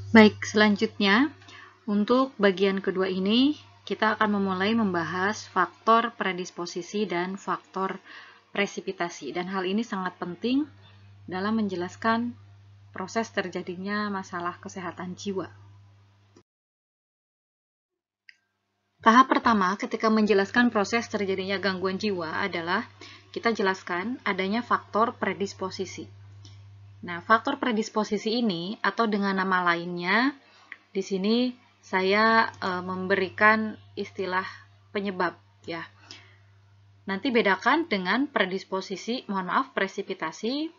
Baik, selanjutnya untuk bagian kedua ini kita akan memulai membahas faktor predisposisi dan faktor presipitasi. Dan hal ini sangat penting dalam menjelaskan proses terjadinya masalah kesehatan jiwa. Tahap pertama ketika menjelaskan proses terjadinya gangguan jiwa adalah kita jelaskan adanya faktor predisposisi. Nah, faktor predisposisi ini atau dengan nama lainnya di sini saya memberikan istilah penyebab ya. Nanti bedakan dengan predisposisi, mohon maaf, presipitasi.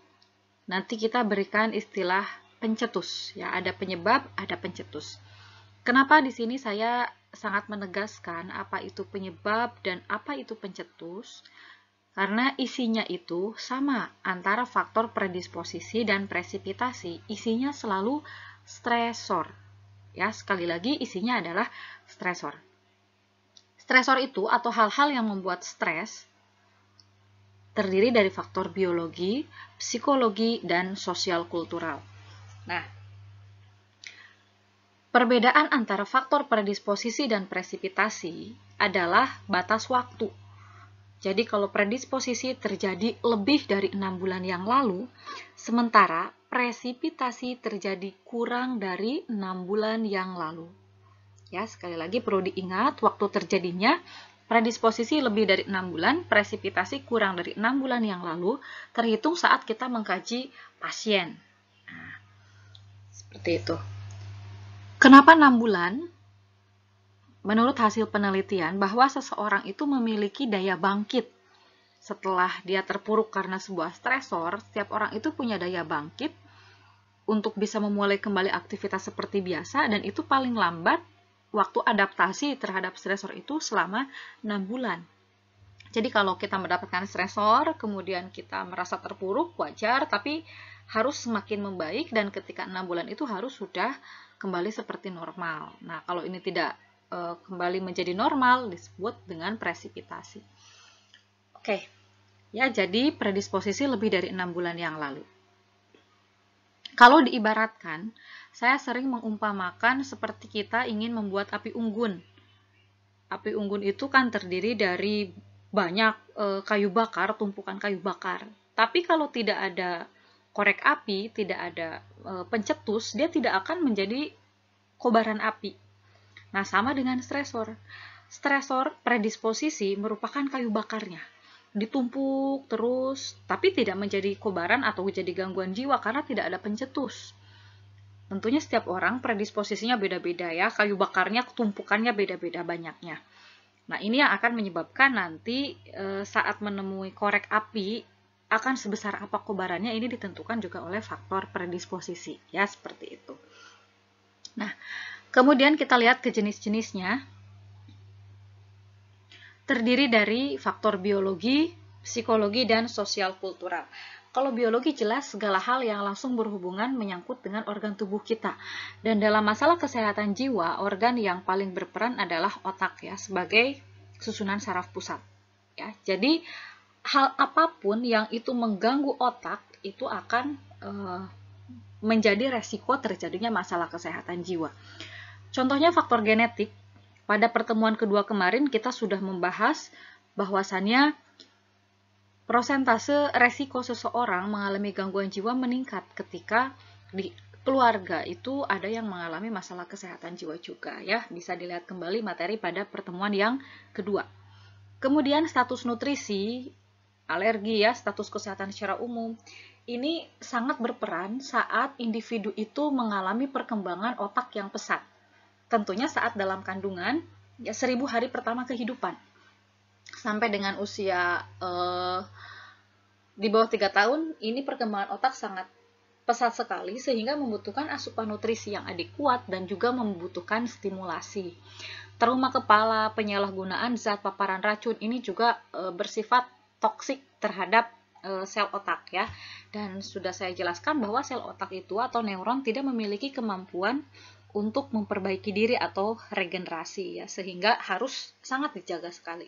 Nanti kita berikan istilah pencetus ya, ada penyebab, ada pencetus. Kenapa di sini saya sangat menegaskan apa itu penyebab dan apa itu pencetus? Karena isinya itu sama antara faktor predisposisi dan presipitasi. Isinya selalu stresor. Ya, sekali lagi isinya adalah stresor. Stresor itu atau hal-hal yang membuat stres terdiri dari faktor biologi, psikologi, dan sosial kultural. Nah, perbedaan antara faktor predisposisi dan presipitasi adalah batas waktu. Jadi kalau predisposisi terjadi lebih dari 6 bulan yang lalu, sementara presipitasi terjadi kurang dari 6 bulan yang lalu. Ya, sekali lagi perlu diingat waktu terjadinya predisposisi lebih dari 6 bulan, presipitasi kurang dari 6 bulan yang lalu, terhitung saat kita mengkaji pasien. Nah, seperti itu. Kenapa 6 bulan? Menurut hasil penelitian bahwa seseorang itu memiliki daya bangkit setelah dia terpuruk karena sebuah stresor, setiap orang itu punya daya bangkit untuk bisa memulai kembali aktivitas seperti biasa, dan itu paling lambat waktu adaptasi terhadap stresor itu selama 6 bulan. Jadi kalau kita mendapatkan stresor, kemudian kita merasa terpuruk, wajar, tapi harus semakin membaik, dan ketika 6 bulan itu harus sudah kembali seperti normal. Nah, kalau ini tidak kembali menjadi normal, disebut dengan presipitasi. Oke, ya, jadi predisposisi lebih dari 6 bulan yang lalu. Kalau diibaratkan, saya sering mengumpamakan seperti kita ingin membuat api unggun. Api unggun itu kan terdiri dari banyak kayu bakar, tumpukan kayu bakar. Tapi kalau tidak ada korek api, tidak ada pencetus, dia tidak akan menjadi kobaran api. Nah, sama dengan stresor. Stresor predisposisi merupakan kayu bakarnya. Ditumpuk terus, tapi tidak menjadi kobaran atau jadi gangguan jiwa karena tidak ada pencetus. Tentunya setiap orang predisposisinya beda-beda ya, kayu bakarnya, tumpukannya beda-beda banyaknya. Nah, ini yang akan menyebabkan nanti saat menemui korek api, akan sebesar apa kobarannya ini ditentukan juga oleh faktor predisposisi. Ya, seperti itu. Nah, kemudian kita lihat ke jenis-jenisnya. Terdiri dari faktor biologi, psikologi, dan sosial kultural. Kalau biologi jelas segala hal yang langsung berhubungan menyangkut dengan organ tubuh kita. Dan dalam masalah kesehatan jiwa, organ yang paling berperan adalah otak ya, sebagai susunan saraf pusat. Ya, jadi hal apapun yang itu mengganggu otak itu akan menjadi resiko terjadinya masalah kesehatan jiwa. Contohnya faktor genetik. Pada pertemuan kedua kemarin kita sudah membahas bahwasannya prosentase resiko seseorang mengalami gangguan jiwa meningkat ketika di keluarga itu ada yang mengalami masalah kesehatan jiwa juga ya. Bisa dilihat kembali materi pada pertemuan yang kedua. Kemudian status nutrisi, alergi ya, status kesehatan secara umum. Ini sangat berperan saat individu itu mengalami perkembangan otak yang pesat. Tentunya saat dalam kandungan, ya 1000 hari pertama kehidupan. Sampai dengan usia di bawah 3 tahun, ini perkembangan otak sangat pesat sekali, sehingga membutuhkan asupan nutrisi yang adekuat dan juga membutuhkan stimulasi. Trauma kepala, penyalahgunaan zat paparan racun, ini juga bersifat toksik terhadap sel otak ya. Dan sudah saya jelaskan bahwa sel otak itu atau neuron tidak memiliki kemampuan untuk memperbaiki diri atau regenerasi ya, sehingga harus sangat dijaga sekali.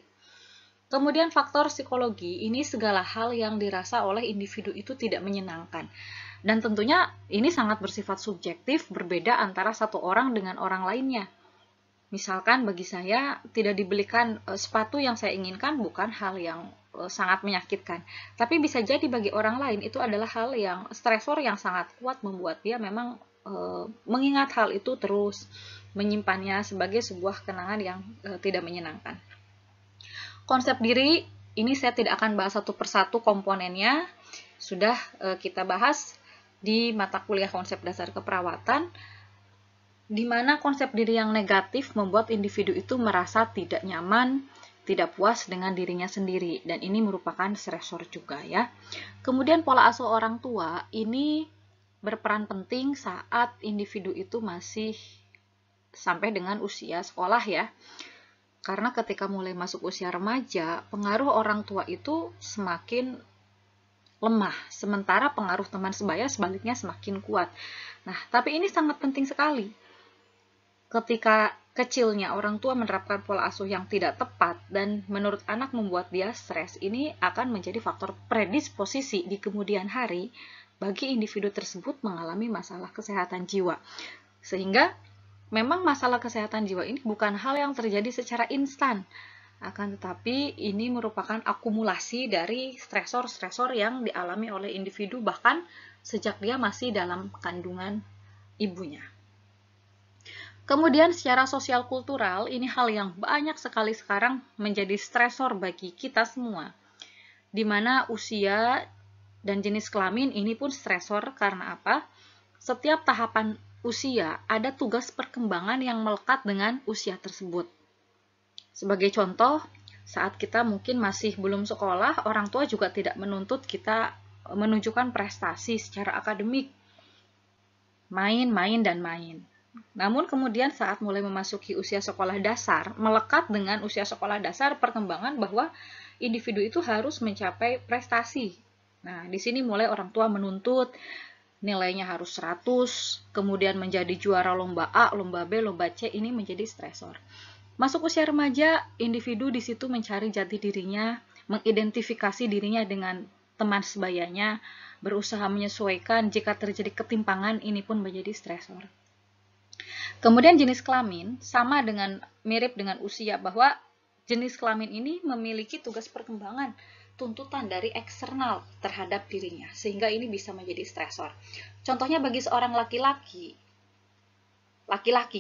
Kemudian faktor psikologi, ini segala hal yang dirasa oleh individu itu tidak menyenangkan. Dan tentunya ini sangat bersifat subjektif, berbeda antara satu orang dengan orang lainnya. Misalkan bagi saya tidak dibelikan sepatu yang saya inginkan bukan hal yang sangat menyakitkan. Tapi bisa jadi bagi orang lain itu adalah hal yang stresor yang sangat kuat, membuat dia memang mengingat hal itu terus, menyimpannya sebagai sebuah kenangan yang tidak menyenangkan. Konsep diri ini saya tidak akan bahas satu persatu komponennya, sudah kita bahas di mata kuliah konsep dasar keperawatan, di mana konsep diri yang negatif membuat individu itu merasa tidak nyaman, tidak puas dengan dirinya sendiri, dan ini merupakan stresor juga ya. Kemudian pola asuh orang tua ini berperan penting saat individu itu masih sampai dengan usia sekolah ya. Karena ketika mulai masuk usia remaja, pengaruh orang tua itu semakin lemah, sementara pengaruh teman sebaya sebaliknya semakin kuat. Nah, tapi ini sangat penting sekali. Ketika kecilnya orang tua menerapkan pola asuh yang tidak tepat dan menurut anak membuat dia stres, ini akan menjadi faktor predisposisi di kemudian hari bagi individu tersebut mengalami masalah kesehatan jiwa. Sehingga memang masalah kesehatan jiwa ini bukan hal yang terjadi secara instan, akan tetapi ini merupakan akumulasi dari stresor-stresor yang dialami oleh individu bahkan sejak dia masih dalam kandungan ibunya. Kemudian secara sosial kultural, ini hal yang banyak sekali sekarang menjadi stresor bagi kita semua, di mana usia dan jenis kelamin ini pun stresor karena apa? Setiap tahapan usia ada tugas perkembangan yang melekat dengan usia tersebut. Sebagai contoh, saat kita mungkin masih belum sekolah, orang tua juga tidak menuntut kita menunjukkan prestasi secara akademik, main, dan main. Namun kemudian saat mulai memasuki usia sekolah dasar, melekat dengan usia sekolah dasar perkembangan bahwa individu itu harus mencapai prestasi. Nah, di sini mulai orang tua menuntut nilainya harus 100, kemudian menjadi juara lomba A, lomba B, lomba C, ini menjadi stresor. Masuk usia remaja, individu di situ mencari jati dirinya, mengidentifikasi dirinya dengan teman sebayanya, berusaha menyesuaikan jika terjadi ketimpangan, ini pun menjadi stresor. Kemudian jenis kelamin, sama dengan mirip dengan usia, bahwa jenis kelamin ini memiliki tugas perkembangan, tuntutan dari eksternal terhadap dirinya, sehingga ini bisa menjadi stresor. Contohnya bagi seorang laki-laki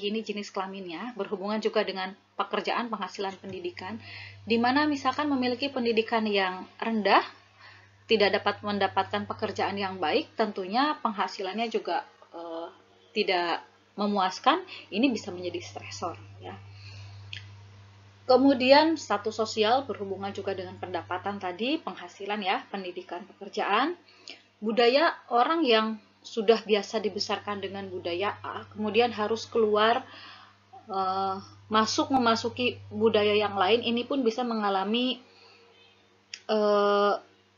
ini jenis kelaminnya berhubungan juga dengan pekerjaan, penghasilan, pendidikan, di mana misalkan memiliki pendidikan yang rendah, tidak dapat mendapatkan pekerjaan yang baik, tentunya penghasilannya juga tidak memuaskan, ini bisa menjadi stresor ya. Kemudian status sosial berhubungan juga dengan pendapatan tadi, penghasilan ya, pendidikan, pekerjaan. Budaya, orang yang sudah biasa dibesarkan dengan budaya A, kemudian harus keluar memasuki budaya yang lain, ini pun bisa mengalami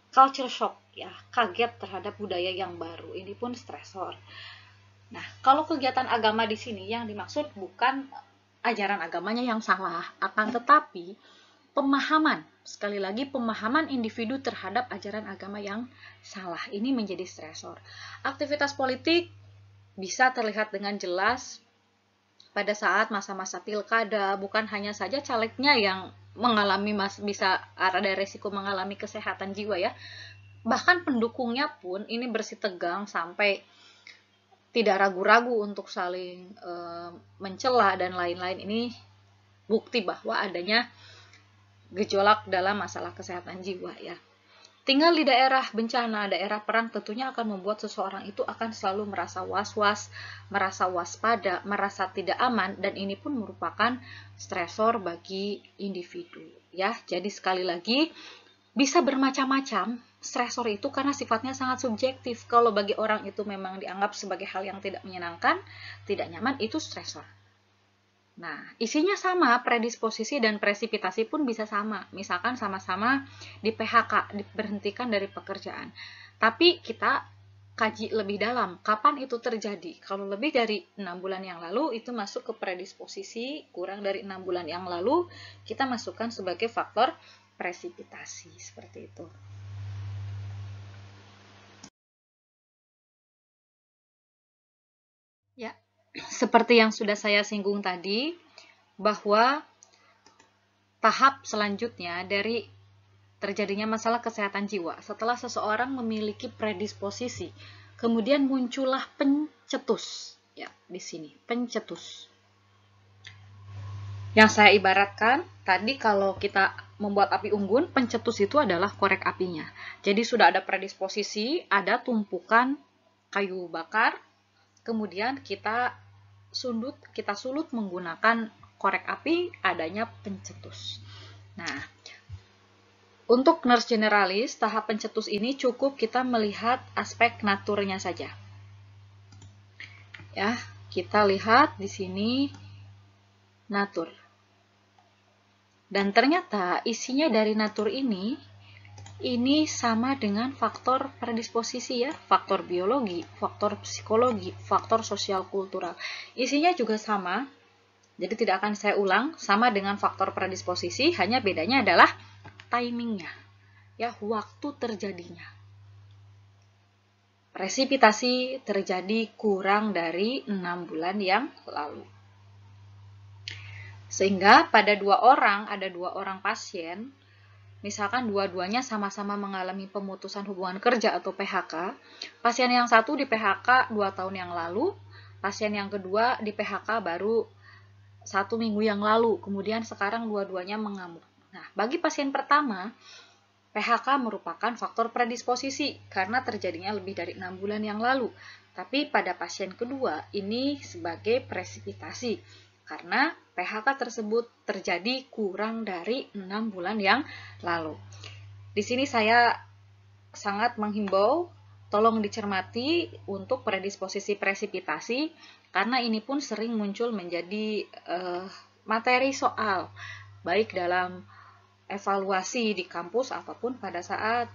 culture shock ya, kaget terhadap budaya yang baru. Ini pun stresor. Nah, kalau kegiatan agama di sini yang dimaksud bukan ajaran agamanya yang salah, akan tetapi pemahaman, sekali lagi pemahaman individu terhadap ajaran agama yang salah, ini menjadi stresor. Aktivitas politik bisa terlihat dengan jelas pada saat masa-masa pilkada, bukan hanya saja calegnya yang mengalami bisa ada resiko mengalami kesehatan jiwa ya, bahkan pendukungnya pun ini bersitegang sampai tidak ragu-ragu untuk saling mencela dan lain-lain. Ini bukti bahwa adanya gejolak dalam masalah kesehatan jiwa ya. Tinggal di daerah bencana, daerah perang, tentunya akan membuat seseorang itu akan selalu merasa was-was, merasa waspada, merasa tidak aman, dan ini pun merupakan stresor bagi individu ya. Jadi sekali lagi bisa bermacam-macam stresor itu karena sifatnya sangat subjektif. Kalau bagi orang itu memang dianggap sebagai hal yang tidak menyenangkan, tidak nyaman, itu stresor. Nah, isinya sama, predisposisi dan presipitasi pun bisa sama. Misalkan sama-sama di PHK, diberhentikan dari pekerjaan. Tapi kita kaji lebih dalam, kapan itu terjadi. Kalau lebih dari 6 bulan yang lalu, itu masuk ke predisposisi, kurang dari 6 bulan yang lalu, kita masukkan sebagai faktor presipitasi, seperti itu. Ya, seperti yang sudah saya singgung tadi, bahwa tahap selanjutnya dari terjadinya masalah kesehatan jiwa setelah seseorang memiliki predisposisi, kemudian muncullah pencetus. Ya, di sini pencetus. Yang saya ibaratkan tadi, kalau kita membuat api unggun, pencetus itu adalah korek apinya. Jadi sudah ada predisposisi, ada tumpukan kayu bakar, kemudian kita sulut menggunakan korek api, adanya pencetus. Nah, untuk nurse generalis, tahap pencetus ini cukup kita melihat aspek naturnya saja. Ya, kita lihat di sini natur. Dan ternyata isinya dari natur ini sama dengan faktor predisposisi ya, faktor biologi, faktor psikologi, faktor sosial kultural. Isinya juga sama, jadi tidak akan saya ulang, sama dengan faktor predisposisi, hanya bedanya adalah timingnya, ya, waktu terjadinya. Presipitasi terjadi kurang dari 6 bulan yang lalu. Sehingga pada ada dua orang pasien, misalkan dua-duanya sama-sama mengalami pemutusan hubungan kerja atau PHK, pasien yang satu di PHK 2 tahun yang lalu, pasien yang kedua di PHK baru 1 minggu yang lalu, kemudian sekarang dua-duanya mengamuk. Nah, bagi pasien pertama, PHK merupakan faktor predisposisi karena terjadinya lebih dari 6 bulan yang lalu. Tapi pada pasien kedua, ini sebagai presipitasi karena PHK tersebut terjadi kurang dari 6 bulan yang lalu. Di sini saya sangat menghimbau, tolong dicermati untuk predisposisi presipitasi, karena ini pun sering muncul menjadi materi soal, baik dalam evaluasi di kampus ataupun pada saat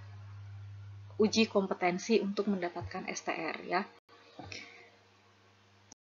uji kompetensi untuk mendapatkan STR ya.